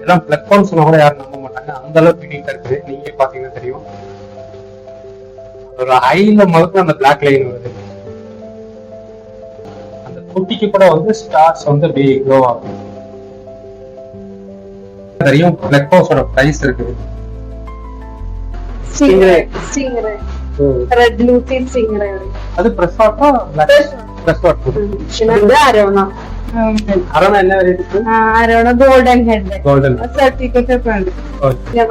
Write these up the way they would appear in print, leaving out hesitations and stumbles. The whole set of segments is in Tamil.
எல்லாம் பிளக் பாயிண்ட் சொன்னா கூட யாரும் நம்ப மாட்டாங்க, அந்த அளவுக்கு யூனிக்கா இருக்குது. நீங்க பாத்தீங்கன்னா தெரியும், ஒரு ஹைல முதல்ல அந்த பிளாக் லைன் வருது. அந்த குட்டிக்கு கூட வந்து ஸ்டார்ஸ் வந்து அப்படியே க்ளோ ஆகும். தெரியும் பிளக் ஹவுஸோட பிரைஸ் இருக்குது. ரெட் லூசி சிங்கரே அது பிரஸ் வாட்டா பிரஸ் வாட்டர். இது அரோனா அரோனா என்ன வெரைட்டி இருக்கு? Arowana golden head golden certificate பண்ணு. ஓகே.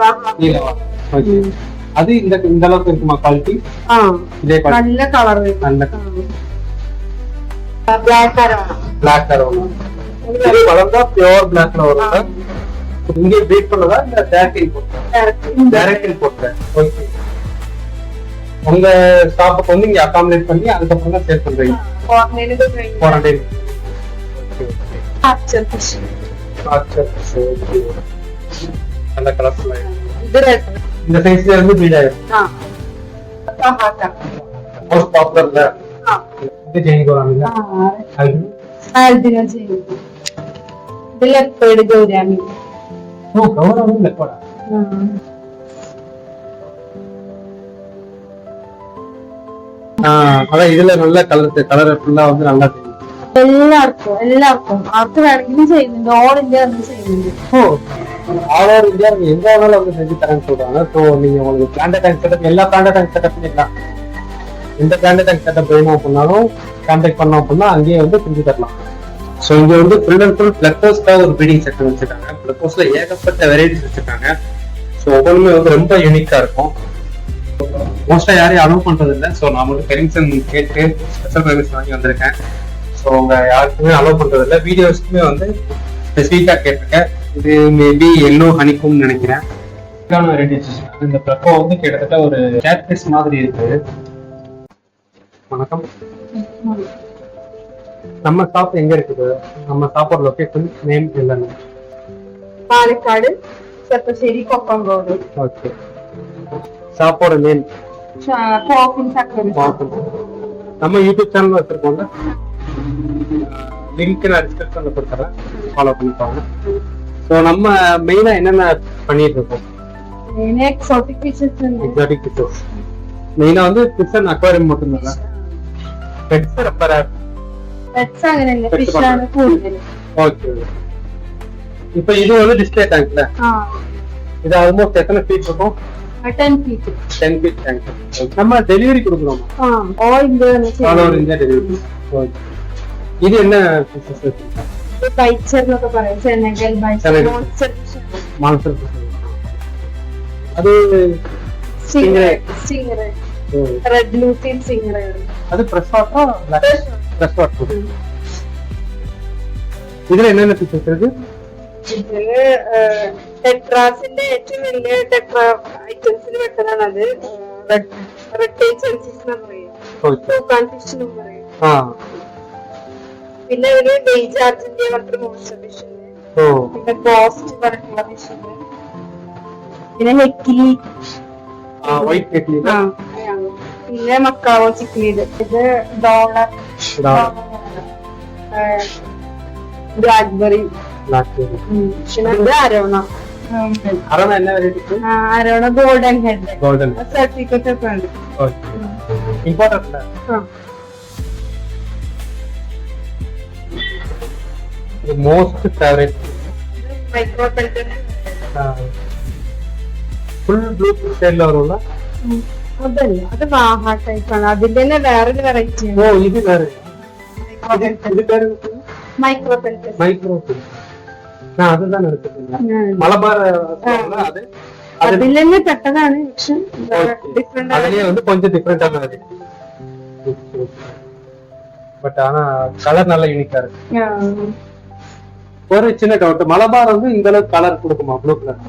அது இந்த அளவுக்கு இருக்குமா குவாலிட்டி? இதே குவாலிட்டி. நல்ல கலர் இருக்கு. நல்ல பிளாக் அரோனா. Black arowana. இது வளர்ந்தா பியூர் பிளாக்ல வரும். இங்கே பீட் பண்ணதா இல்ல டைரக்ட் இம்போர்ட்? ஓகே. உங்க ஸ்டாஃப்க்கு வந்து இங்க அகாமடேட் பண்ணி அதுக்கப்புறம் தான் சேல் பண்றீங்க. குவாரண்டைன். நல்ல கலர்ஃபுல்லா இந்த சைஸ்ல இருந்து பீட் ஆயிடும். மோஸ்ட் பாப்புலர்ல இது ஜெயின் கோராமில. ஆல்பினோ ஜெயின். லெப்பர்ட் கோராமி. ஓ, கோராமி லெப்பர்ட். அதான் இதுல நல்ல கலர் ஃபுல்லா வந்து நல்லா தெரியும். എല്ലാവർക്കും ആർക്ക് വേണമെങ്കിലും ചെയ്യുന്നുണ്ട്. ഓൾ ഇന്ത്യ வந்து ചെയ്യുന്നുണ്ട്. ஆல் ஓவர் இந்தியா எங்க வேணாலும் வந்து செஞ்சு தரேன்னு சொல்றாங்க. ஸோ நீங்க உங்களுக்கு பிளான்ட் டேங்க் செட்டப், எல்லா பிளான்ட் டேங்க் செட்டப் பண்ணிக்கலாம். எந்த பிளான்ட் டேங்க் செட்டப் வேணும் அப்படின்னாலும் கான்டாக்ட் பண்ணோம் அப்படின்னா அங்கேயே வந்து செஞ்சு தரலாம். ஸோ இங்க வந்து ஃபுல் அண்ட் ஃபுல் பிளக் ஹவுஸ்க்காக ஒரு ப்ரீடிங் செக்ஷன் வச்சிருக்காங்க. பிளக் ஹவுஸ்ல ஏகப்பட்ட வெரைட்டிஸ் வச்சிருக்காங்க. ஸோ ஒவ்வொன்றுமே வந்து ரொம்ப யூனிக்கா இருக்கும். மோஸ்டா யாரையும் அலோவ் பண்றது இல்லை. ஸோ நான் மட்டும் பெர்மிஷன் கேட்டு ஸ்பெஷல் பெர்மிஷன் வாங்கி வந்திருக்கேன். ஸோ உங்க யாருக்குமே அலோவ் பண்றது இல்லை. வீடியோஸ்க்குமே வந்து ஸ்பெசிஃபிக்கா கேட்டிருக்கேன். இது மேபி எல்லோ ஹனிக்கும் நினைக்கிறேன். இந்த பிளக்கோ வந்து கிட்டத்தட்ட ஒரு கேட்ஃபிஷ் மாதிரி இருக்கு. வணக்கம். நம்ம ஷாப் எங்க இருக்குது? நம்ம ஷாப்போட லொகேஷன் நேம் என்னன்னு? പാലക്കാട് ചെപ്പശ്ശേരി കൊക്കങ്കോട്. ஓகே. ஷாப்போட நேம் நம்ம யூடியூப் சேனல் வச்சிருக்கோம்ல, லிங்க் நான் டிஸ்கிரிப்ஷன்ல கொடுத்துறேன், ஃபாலோ பண்ணிப்பாங்க. ஸோ நம்ம மெயினா என்னென்ன பண்ணிட்டு இருக்கோம்? Exotic fishes. மெயினா வந்து ஃபிஷ் அண்ட் அக்வாரியம் மட்டும் தான். பெட்ஸ் ரொம்ப ரேர். பெட்ஸ் അങ്ങനെയല്ല, ஃபிஷ் ആണ് കൂടുതൽ. ஓகே. இப்போ இது வந்து டிஸ்ப்ளே டேங்க்ல. இது ஆல்மோஸ்ட் எத்தனை ஃபீட் இருக்கும்? 10 feet. 10 feet tank. நம்ம டெலிவரி கொடுக்குறோமா? All India delivery. இது என்ன ஃபிஷஸ்? இது பைச்சர்னு പറയും. Senegal bichir, monster. அது சிங்கரே. Red Lucy சிங்கரே. அது பிரஸ் வாட்டரா? Press water. இதுல என்னென்ன ஃபிஷஸ் இருக்கு? ഇതില് ടെട്രാസിന്റെ ഏറ്റവും വലിയ ടെട്രാ ഐറ്റംസിൽ പെട്ടതാണ് അത്. റെഡ് ടൈൽ സെൻസിസ് എന്ന് പറയും. ടൂക്കാൻ ഫിഷ് എന്ന് പറയും. പിന്നെ ഒരു ഡേജ് അർജന്റീന പറഞ്ഞ മോൺസ്റ്റർ ഫിഷ് ഉണ്ട്. പിന്നെ ഗോസ്റ്റ് പറഞ്ഞുള്ള ഫിഷ് ഉണ്ട്. പിന്നെ ഹെക്കിലി, വൈറ്റ് ഹെക്കിലി. പിന്നെ മക്കാവോ ചിക്ലീഡ്. ഇത് ഡോളർ, ബ്ലാക്ക്ബെറി. അരോണ என்ன variety? Arowana golden head. Certificate ഒക്കെ ഉണ്ട്. Important. Most favourite micro Pelton. Full blue സ്റ്റൈലിൽ വരുന്ന അതല്ല, അത് വാഹ ടൈപ്പ് ആണ്. അതിന്റെ തന്നെ വേറൊരു വെറൈറ്റി ആണ്. ഓ, ഇത് വേറെ. Micro Pelton. அதுதான் எடுத்துக்கோங்க. மலபார் அது അതിൽ തന്നെ പെട്ടതാണ്. പക്ഷെ அதுலயே வந்து கொஞ்சம் டிஃபரெண்டா தான் இருக்கு. பட் ஆனா கலர் நல்ல யூனிக்கா இருக்கு. ஒரு சின்ன டவுட், மலபார் வந்து இந்த அளவுக்கு கலர் கொடுக்குமா? Blue colour.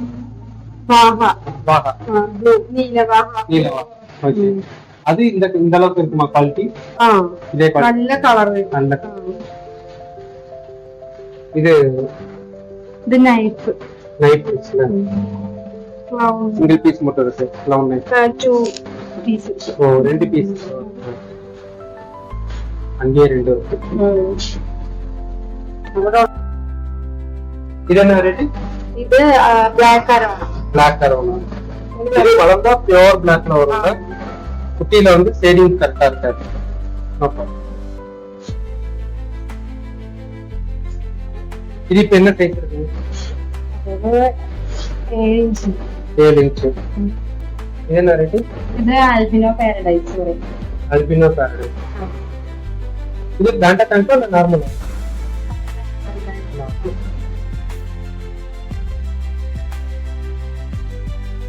அது இந்த அளவுக்கு இருக்குமா குவாலிட்டி? இதே நல்ல கலர். நல்ல இது நைஃப் சிங்கிள் பீஸ் மட்டும் இருக்கு. Love knife 2 piece. Oh, 2 piece. அங்கே 2 இருக்கு. இது என்ன ரேட்? இது பிளாக் அரவணா. Black arowana. இது வளர்ந்தா பியூர் பிளாக்ல வருங்க. குட்டியில வந்து ஷேடிங் கரெக்டா இருக்காது. இது இப்ப என்ன சைஸ் இருக்கு? 7 இன்ச். 7 இன்ச். இது என்ன ரேட்? இது ஆல்பினோ பாரடைஸ் வரும். Alpino Paradise. இது பிராண்டா டேங்கா இல்ல நார்மலா?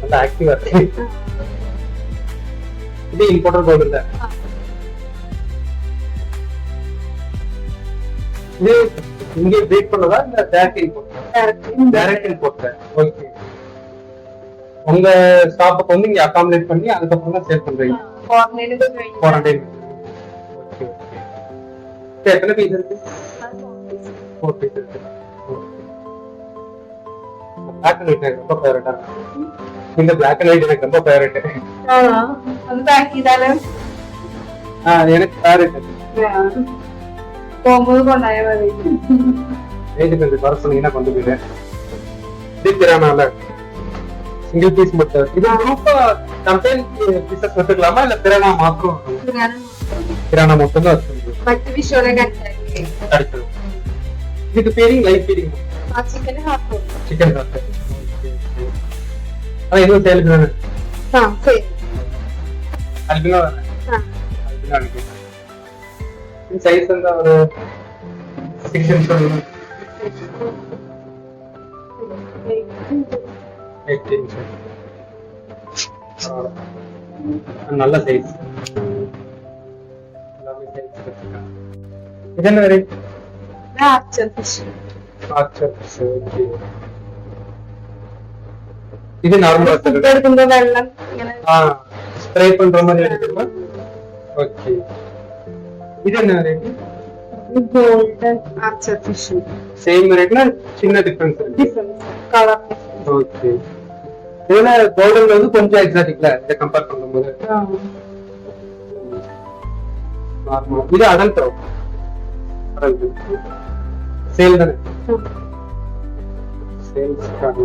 நல்ல ஆக்டிவா இருக்கு. இது இம்போர்ட்டர் கோட் இல்ல. இது இங்க பிரீட் பண்ணதா இல்ல direct import? Direct import. Okay. உங்க ஸ்டாஃப்க்கு வந்து இங்க அகாமடேட் பண்ணி அதுக்கப்புறம் தான் சேல் பண்றீங்க. குவாரண்டைன். Okay okay. எத்தனை பீஸ் இருக்கு? 4 பீஸ் இருக்கு. பிளாக் அண்ட் ஒயிட் எனக்கு ரொம்ப ஃபேவரட்டா இருக்கு. இந்த பிளாக் அண்ட் ஒயிட் எனக்கு ரொம்ப ஃபேவரட். அது பேக் இதால எனக்கு ஃபேவரட். போகும்போது கொண்டாய மாதிரி ரேட்டு கொஞ்சம் வர சொன்னீங்கன்னா கொண்டு போயிடுறேன். இது கிரானால சிங்கிள் பீஸ் மட்டும். இது குரூப்பா கம்பெனி பீசஸ் எடுத்துக்கலாமா இல்ல கிரானா மாத்திரம்? கிரானா மட்டும் தான் வச்சிருக்கீங்க. மற்ற விஷயோட கிடைச்சது. இதுக்கு pairing life pairing chicken half. Chicken half. அதான் இது சேல் தானே? சரி. அல்பினோ தானே? அல்பினோ இருக்கு. இந்த சைஸ் வந்து ஒரு 6 இன்ச் வரும். 8 இன்ச். நல்ல சைஸ். எல்லாமே சைஸ் வச்சிருக்காங்க. இது என்ன rate? Archer fish. Archer fish. Okay. இது நார்மலா இருக்கு. எடுக்கும்போது வெள்ளம் ஸ்ப்ரே பண்ற மாதிரி எடுத்துமா? ஓகே. இது என்ன rate? Golden archer fish. Same ரேட்னா சின்ன டிஃபரன்ஸ் இருக்கு. Difference colour. ஓகே. இதுல கோல்டன்ல வந்து கொஞ்சம் எக்ஸாட்டிக்ல இத கம்பேர் பண்ணும்போது. நார்மல். இது அடல்ட். அடல்ட். சேல் தானே? Sales card.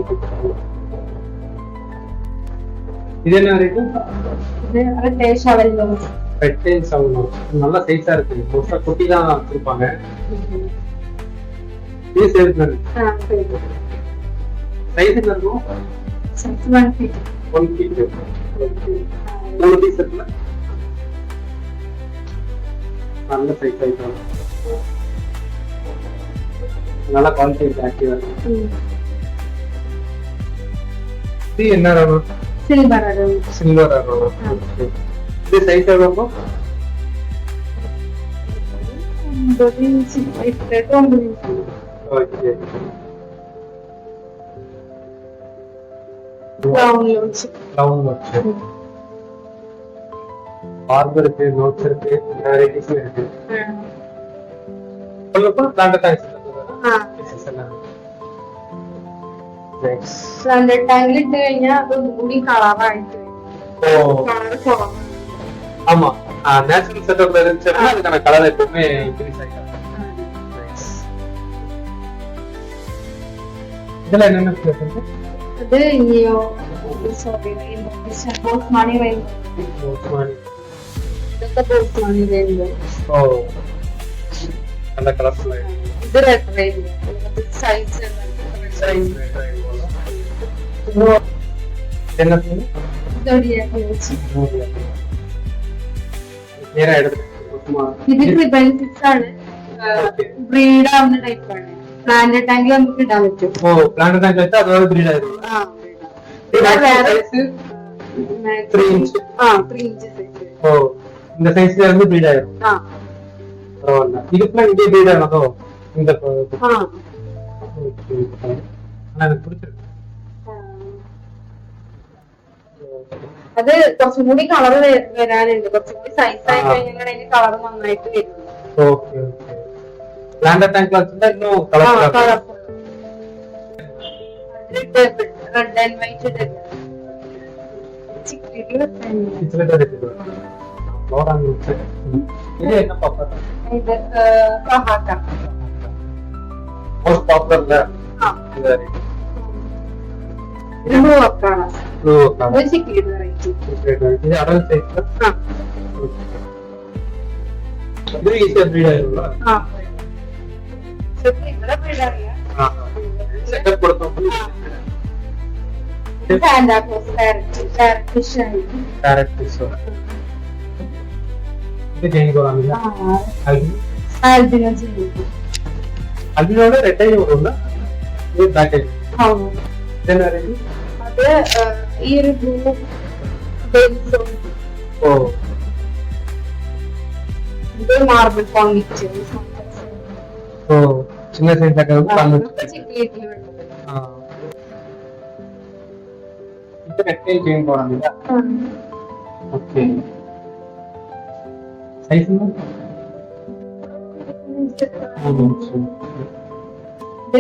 இது என்ன ரேட்? இது ரெட் ஷவெல்லோ. ரெட் ஷவெல்லோ நல்ல சைஸா இருக்கு. மோஸ்டா குட்டி தான் வச்சிருப்பாங்க. இது சேல் தானே? சரி. சைஸ் என்ன இருக்கும்? 1 feet. 1 feet. ஓகே. 3 பீஸ் இருக்குல? நல்ல சைஸ் ஐட்டம். நல்ல குவாலிட்டி ஆக்டிவா இருக்கு. இது என்ன ரகம்? சில்வர் ரகம். சில்வர் ரகம். ஓகே. இது சைஸ் எவ்வளவு இருக்கும்? 9 inch. 9 inch. ஓகே. Round வச்சு. பார்பர் இருக்கு, நோட்ஸ் இருக்கு, வெரைட்டிஸ் இருக்கு. சொல்லுங்க பிளான்ட் டாங்க்ஸ். நெக்ஸ்ட் பிளான்ட் டாங்க்ல இட்டு കഴിഞ്ഞാ அது முடி கலராயிட்டு. கலர் போகும். ஆமா. நேச்சுரல் செட்டப்ல இருந்துச்சுன்னா அதுக்கான கலர் எப்பவுமே இன்க்ரீஸ் ஆயிடும். இதெல்லாம் என்னென்ன ஃபிளேவர் இருக்கு? அது நியோ சோபிரைன் போஸ்மானி ரெயின். போஸ்மானி. இது போஸ்மானி ரெயின். ஓ. அந்த கலர்ஃபுல் ஆயிடும். இது ரெட் ரெயின். இது சைஸ் ரெட் ரெயின் போல. என்ன பேரு? ஜோடியாக் வச்சு. நேரா எடுத்து சும்மா இது ரிபன்ஸ் ആണ്. ബ്രീഡ് ആവുന്ന ടൈപ്പ് ആണ്. പ്ലാന്റ് ടാങ്കിൽ നമുക്ക് ഇടാൻ പറ്റും. ഓ പ്ലാന്റ് ടാങ്ക് വെച്ചാൽ അതോടെ ബ്രീഡ് ആയിരുന്നു. Size 3 inch. 3 inch size. Oh இந்த சைஸ்ல இருந்து ப்ரீட் ஆயிடும். பரவாயில்ல. இதுக்குலாம் இதே ப்ரீட் ஆனதோ இந்த ஓகே. எனக்கு பிடிச்சிருக்கு. അത് കുറച്ചും കൂടി കളർ വരാനുണ്ട്. കുറച്ചും കൂടി സൈസ് ആയി കഴിഞ്ഞാൽ അതിന്റെ കളർ നന്നായിട്ട് വരും. Okay okay. പ്ലാന്റ് ടാങ്ക് വെച്ചാൽ இன்னும் கலர் റെഡ് ആൻഡ് വൈറ്റ് ഇട്ട് ചിക്കൻ എടുത്തിട്ട് ലോറാണ് വെച്ചത്. ഇത് என்ன பாப்பா? ഇത് കഹാക്ക. மோஸ்ட் பாப்புலர்ல இந்த Blue Akana. Blue Akana. Basically variety. இது adult size தான். இது ஈஸியா breed ஆயிரும்ல? செப்பரேட்டா breed ஆறியா? செட்டப் கொடுத்தோம். Panda cross parrot fish. Parrot fish. இது ஜெயின் கோராமில. Albino ஜெயின். albinoட ரெட்டை வரும்ல? இது black ஐ. ஆமா. என்ன ரேஞ்ச்? அது ear blue bells. ஓ. இது மார்பிள் பாங்கிச்சு. ஓ, சின்ன சைஸ் ஆக்கிறது பாங்கிச்சு. சிக்லேட்ல இது ரெட்டை ஜெயின் கோராமில. ஓகே. சைஸ் என்ன?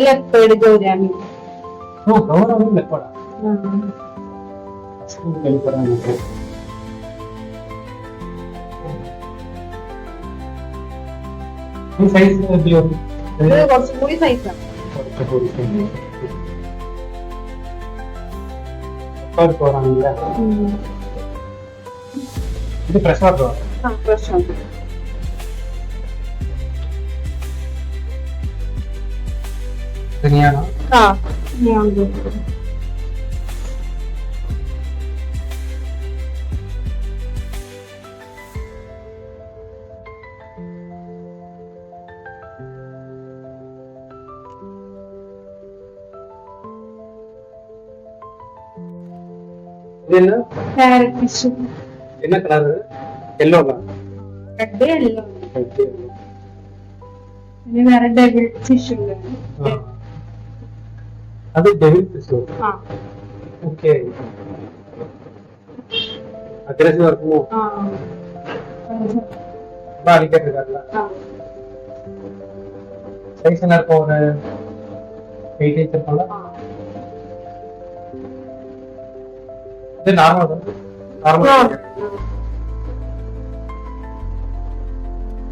leopard gourami. ஓ, கௌரவம் leopard. ஸ்கூல் கழிப்பறாங்க. ഈ സൈസ് എത്രയോ ഇത് കുറച്ചും കൂടി സൈസാണ്. ഇത് ഫ്രഷ് വാട്ടർ ഫ്രഷാണ്. തന്നെയാണോ? என்ன parrot fish. என்ன கலர்? yellow-ல. Red yellow. இது வேற devil fish ഉണ്ട്. அது devil fish. ஓகே. அக்ரெசிவா இருக்குமோ? பாடி கேட்கறதா? சைஸ் என்ன இருக்கும்? ஒரு 8 inch இருக்கும்ல? இது நார்மல் தான். நார்மல்.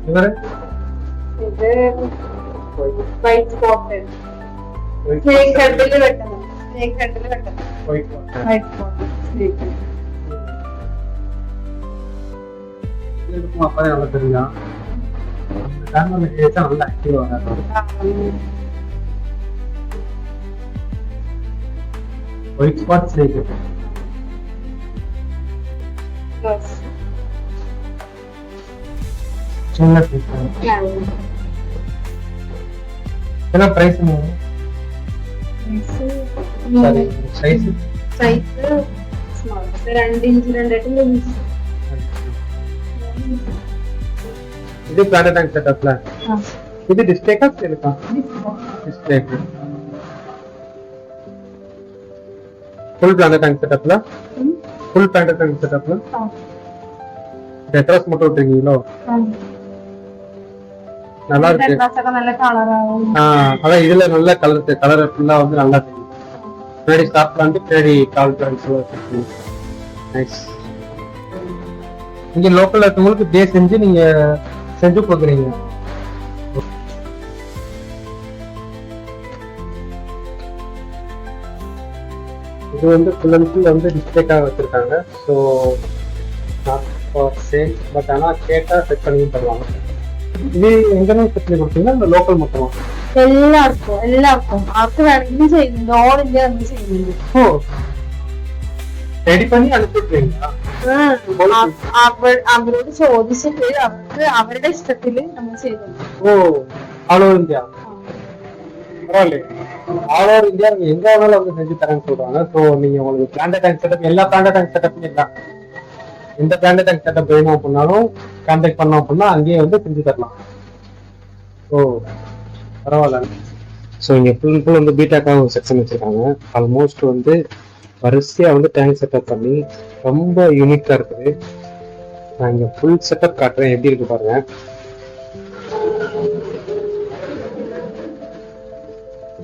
இவரு இது white spotted. snake head-ல வெட்டணும். snake head-ல வெட்டணும். white spotted snake. இதுக்கும் அப்பவே நல்லா தெரியும். அந்த நார்மல் கேட்டா நல்லா ஆக்டிவா வரும். white spot snake. yes. சின்ன பீஸ். என்ன பிரைஸ் என்ன? சரி, சைஸ் ஸ்மால். 2 inch 2 inch. இது பிளானட் டேங்க் செட்டப்ல. இது டிஸ்ப்ளே கா இருக்கா? டிஸ்ப்ளே. ஃபுல் பிளானட் டேங்க் செட்டப்ல. ஃபுல் பிளானட் டேங்க் செட்டப்ல. டெட்ராஸ் மட்டும் விட்டுருக்கீங்களோ? நல்லா இருக்கு. நல்ல கலரா. அதான் இதுல நல்ல கலர் ஃபுல்லா வந்து நல்லா தெரியும். பின்னாடி ஸ்டாப் பண்ணிட்டு பின்னாடி கால் பிரான்ஸ். நைஸ். இங்க லோக்கல்ல இருக்கவங்களுக்கு டே செஞ்சு நீங்க செஞ்சு கொடுக்குறீங்க. இது வந்து ஃபுல் அண்ட் ஃபுல் வந்து டிஸ்பிளேக்காக வச்சிருக்காங்க. So not for sale, but ஆனால் கேட்டால் செட் பண்ணி தருவாங்க. இது எங்கன்னு செட் பண்ணி கொடுத்தீங்கன்னா இந்த லோக்கல் மட்டுமா? എല്ലാവർക്കും ആർക്ക് വേണമെങ്കിലും ചെയ്യുന്നുണ്ട്. ഓൾ ഇന്ത്യ നമ്മൾ ചെയ്യുന്നുണ്ട്. ஓ, ரெடி பண்ணி அனுப்பிடுறீங்களா? അവരോട് ചോദിച്ചിട്ട് അവർക്ക് അവരുടെ ഇഷ്ടത്തില് നമ്മൾ ചെയ്യുന്നുണ്ട്. ஓ, ஆல் ஓவர் இந்தியா. பரவாயில்ல, ஆல் ஓவர் இந்தியா நீங்க எங்க வேணாலும் வந்து செஞ்சு தரேன்னு சொல்றாங்க. ஸோ நீங்க உங்களுக்கு பிளான்ட் டேங்க் செட்டப், எல்லா பிளான்ட் டேங்க் செட்டப்பும் தான். எந்த பிளான்ட் டேங்க் செட்டப் வேணும் அப்படின்னாலும் கான்டாக்ட் பண்ணோம் அப்படின்னா அங்கேயே வந்து செஞ்சு தரலாம். ஓ பரவாயில்ல. ஸோ இங்கே ஃபுல் ஃபுல் வந்து பீட்டாக்காக ஒரு செக்ஷன் வச்சுருக்காங்க. ஆல்மோஸ்ட் வந்து வரிசையாக வந்து டேங்க் செட்டப் பண்ணி ரொம்ப யூனிக்காக இருக்குது. நான் இங்கே ஃபுல் செட்டப் காட்டுறேன், எப்படி இருக்கு பாருங்க.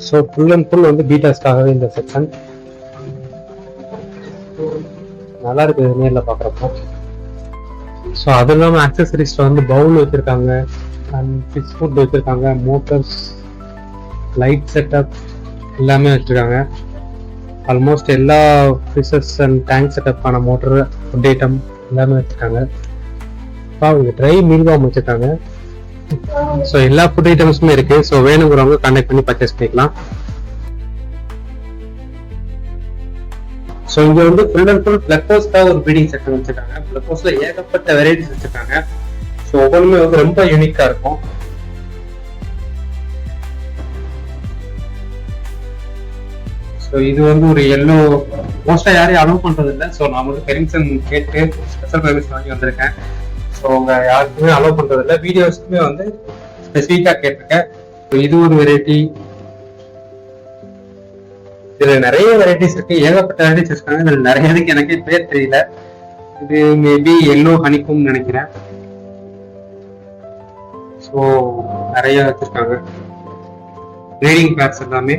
ஸோ ஃபுல் அண்ட் ஃபுல் வந்து பீட்டாஸ்க்காகவே இந்த செக்ஷன் நல்லா இருக்குது நேரில் பார்க்குறப்போ. ஸோ அது இல்லாமல் ஆக்சசரிஸில் வந்து பவுல் வச்சுருக்காங்க, அண்ட் ஃபிஷ் ஃபுட் வச்சுருக்காங்க, மோட்டர்ஸ், லைட் செட்டப் எல்லாமே வச்சுருக்காங்க. ஆல்மோஸ்ட் எல்லா ஃபிஷஸ் அண்ட் டேங்க் செட்டப்பான மோட்டர் ஃபுட் ஐட்டம் எல்லாமே வச்சுருக்காங்க. அவங்க ட்ரை மீல்வாம் வச்சுருக்காங்க. ஸோ எல்லா ஃபுட் ஐட்டம்ஸுமே இருக்கு. ஸோ வேணுங்கிறவங்க கான்டாக்ட் பண்ணி பர்ச்சேஸ் பண்ணிக்கலாம். ஸோ இங்க வந்து ஃபுல் அண்ட் ஃபுல் பிளக்கோஸ்க்காக ஒரு ப்ரீடிங் செக்ஷன் வச்சிருக்காங்க. பிளக்கோஸ்ல ஏகப்பட்ட வெரைட்டிஸ் வச்சிருக்காங்க. ஸோ ஒவ்வொன்றுமே வந்து ரொம்ப யூனிக்கா இருக்கும். ஸோ இது வந்து ஒரு எல்லோ, மோஸ்டா யாரையும் அலோவ் பண்றது இல்லை. ஸோ நான் வந்து பெர்மிஷன் கேட்டு ஸ்பெஷல் பெர்மிஷன் வாங்கி வந்திருக்கேன். ஸோ அவங்க யாருக்குமே அலோவ் பண்றது இல்லை. வீடியோஸ்க்குமே வந்து ஸ்பெசிஃபிக்கா கேட்டிருக்கேன். ஸோ இது ஒரு வெரைட்டி. இதுல நிறைய வெரைட்டிஸ் இருக்கு, ஏகப்பட்ட வெரைட்டிஸ் இருக்காங்க. இதுல நிறைய இதுக்கு எனக்கே பேர் தெரியல. இது மேபி எல்லோ ஹனிக்கும் நினைக்கிறேன். ஸோ நிறைய வச்சிருக்காங்க ப்ரீடிங் பேர்ஸ் எல்லாமே.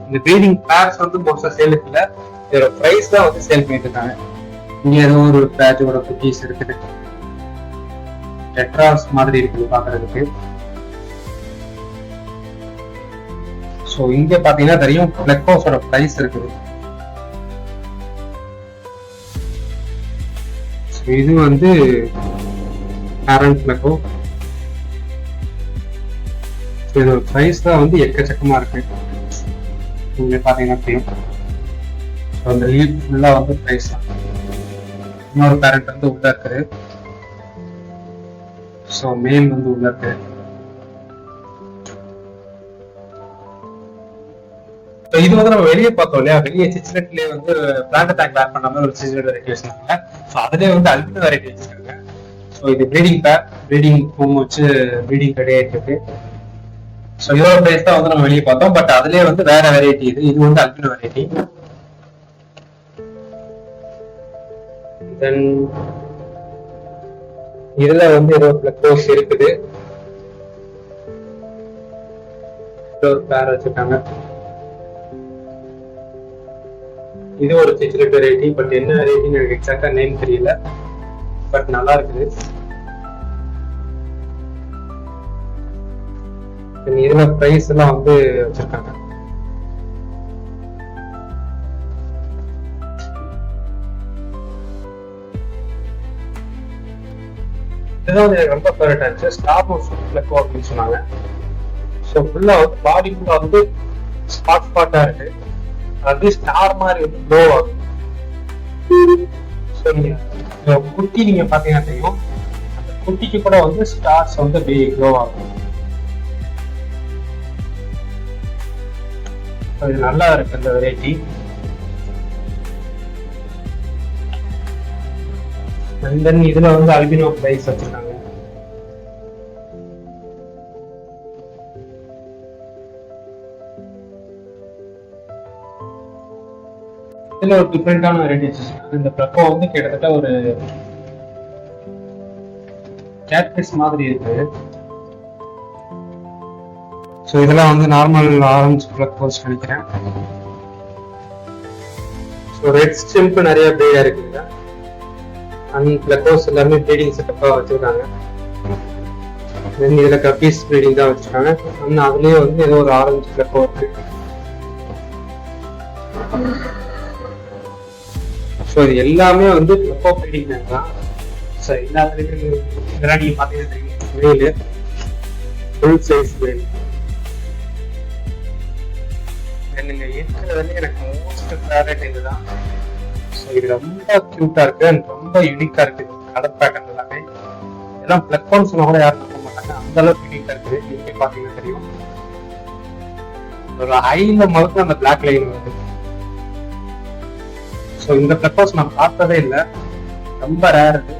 இந்த ப்ரீடிங் பேர்ஸ் வந்து மோஸ்டா சேலுக்கு இல்லை, இதோட ப்ரைஸ் தான் வந்து சேல் பண்ணிட்டு இருக்காங்க. இங்க ஏதோ ஒரு பேட்சோட குக்கீஸ் இருக்குது, டெட்ராஸ் மாதிரி இருக்குது பாக்குறதுக்கு. ஸோ இங்க பாத்தீங்கன்னா தெரியும் பிளக்கோஸோட பிரைஸ் இருக்குது. இது வந்து பேரண்ட் பிளக்கோ. இதோட பிரைஸ் தான் வந்து எக்கச்சக்கமா இருக்கு. இங்க பாத்தீங்கன்னா தெரியும் அந்த லீட் ஃபுல்லா வந்து பிரைஸ் தான். இன்னொரு பேரண்ட் வந்து உள்ள இருக்குது. ஸோ மேல் வந்து உள்ள இருக்கு. இது வந்து நம்ம வெளியே பார்த்தோம் இல்லையா, வெளியே சிச்சிலட்லயே வந்து பிளான்ட் டேங்க் பேர் பண்ண மாதிரி ஒரு சிச்சிலட் வெரைட்டி வச்சிருக்காங்க. ஸோ அதுலேயே வந்து அல்பினோ வெரைட்டி வச்சிருக்காங்க. ஸோ இது ப்ரீடிங் பேர், ப்ரீடிங் ஹோம் வச்சு ப்ரீடிங் கிடையாது இருக்கு. ஸோ இதோட பிரைஸ் தான் வந்து நம்ம வெளியே பார்த்தோம். பட் அதுலேயே வந்து வேற வெரைட்டி இது வந்து அல்பினோ வெரைட்டி. தென் இதுல வந்து ஏதோ பிளக்கோஸ் இருக்குது, ஒரு பேர் வச்சிருக்காங்க. இது ஒரு சிச்சிலட் வெரைட்டி. பட் என்ன வெரைட்டின்னு எனக்கு எக்ஸாக்டா நேம் தெரியல. பட் நல்லா இருக்குது. இதுல பிரைஸ் எல்லாம் வந்து வச்சிருக்காங்க. இதுதான் வந்து எனக்கு ரொம்ப ஃபேவரட் ஆச்சு. ஸ்டார் பிளக்கோ அப்படின்னு சொன்னாங்க. ஸோ ஃபுல்லா வந்து பாடி ஃபுல்லா வந்து ஸ்பாட்டா இருக்கு. அது ஸ்டார் மாதிரி வந்து க்ளோ ஆகும். ஸோ நீங்க குட்டி நீங்க பாத்தீங்கன்னா தெரியும், அந்த குட்டிக்கு கூட வந்து ஸ்டார்ஸ் வந்து அப்படியே க்ளோ ஆகும். இது நல்லா இருக்கு இந்த வெரைட்டி. அண்ட் தென் இதுல வந்து அல்பினோ பிரைஸ் வச்சிருக்காங்க. இதுல ஒரு டிஃப்ரெண்டான வெரைட்டி வச்சிருக்காங்க. இந்த பிளக்கோ வந்து கிட்டத்தட்ட ஒரு கேட்ஃபிஷ் மாதிரி இருக்கு. ஸோ இதெல்லாம் வந்து நார்மல் ஆரஞ்சு பிளக்கோஸ் நினைக்கிறேன். ஸோ ரெட் ஸ்டிம்ப் நிறைய ப்ரீடா இருக்குங்க. அண்ட் பிளக்கோஸ் எல்லாமே ப்ரீடிங் செட்டப்பா வச்சிருக்காங்க. தென் இதுல கப்பீஸ் ப்ரீடிங் தான் வச்சிருக்காங்க. அண்ட் அதுலயே வந்து ஏதோ ஒரு ஆரஞ்சு பிளக்கோ இருக்கு. ஸோ இது எல்லாமே வந்து பிளக்கோ ப்ரீடிங் தான். ஸோ எல்லாத்துலயும் இதெல்லாம் நீங்க பாத்தீங்கன்னா தெரியும், வெயில் ஃபுல் சைஸ் வெயில். நீங்க இருக்கிறதுல எனக்கு மோஸ்ட் ஃபேவரட் இதுதான். ஸோ இது ரொம்ப கியூட்டா இருக்கு அண்ட் ரொம்ப யூனிக்கா இருக்கு. கலர் பேட்டர்ன் எல்லாமே எல்லாம் பிளக்கோன்னு சொன்னா கூட யாரும் நம்ப மாட்டாங்க, அந்த அளவுக்கு யூனிக்கா இருக்குது. நீங்க பாத்தீங்கன்னா தெரியும், ஒரு ஹைல முதல்ல அந்த பிளாக் லைன் வருது. ஸோ இந்த பிளக்கோஸ் நான் பார்த்ததே இல்லை, ரொம்ப ரேர் இது.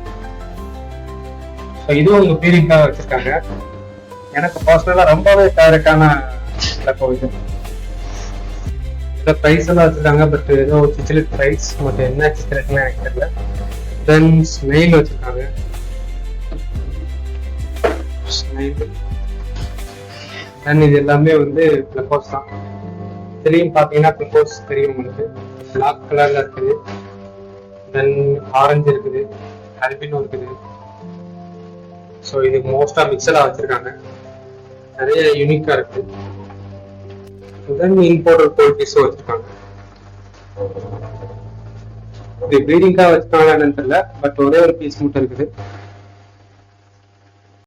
ஸோ இதுவும் உங்க ப்ரீடிங்காக வச்சிருக்காங்க. எனக்கு பர்சனலா ரொம்பவே ஃபேவரட்டான பிளக்கோ இது. இந்த பிரைஸ் எல்லாம் வச்சிருக்காங்க. பட் ஏதோ சிச்சிலட் பிரைஸ், மற்ற என்ன சிச்சிலட்னு எனக்கு தெரியல. தென் ஸ்னெயில் வச்சிருக்காங்க. தென் இது எல்லாமே வந்து பிளக்கோஸ் தான். இதுலயும் பாத்தீங்கன்னா பிளக்கோஸ் தெரியும் உங்களுக்கு, பிளாக் கலர்ல இருக்குது. தென் ஆரஞ்சு இருக்குது, அல்பினோ இருக்குது. ஸோ இது மோஸ்டா மிக்சடா வச்சிருக்காங்க, நிறைய யூனிக்கா இருக்கு. தென் இம்போர்ட்டட் குவாலிட்டிஸும் வச்சிருக்காங்க. இது ப்ரீடிங்காக வச்சுருக்காங்களா என்னன்னு தெரியல, பட் ஒரே ஒரு பீஸ் மட்டும் இருக்குது.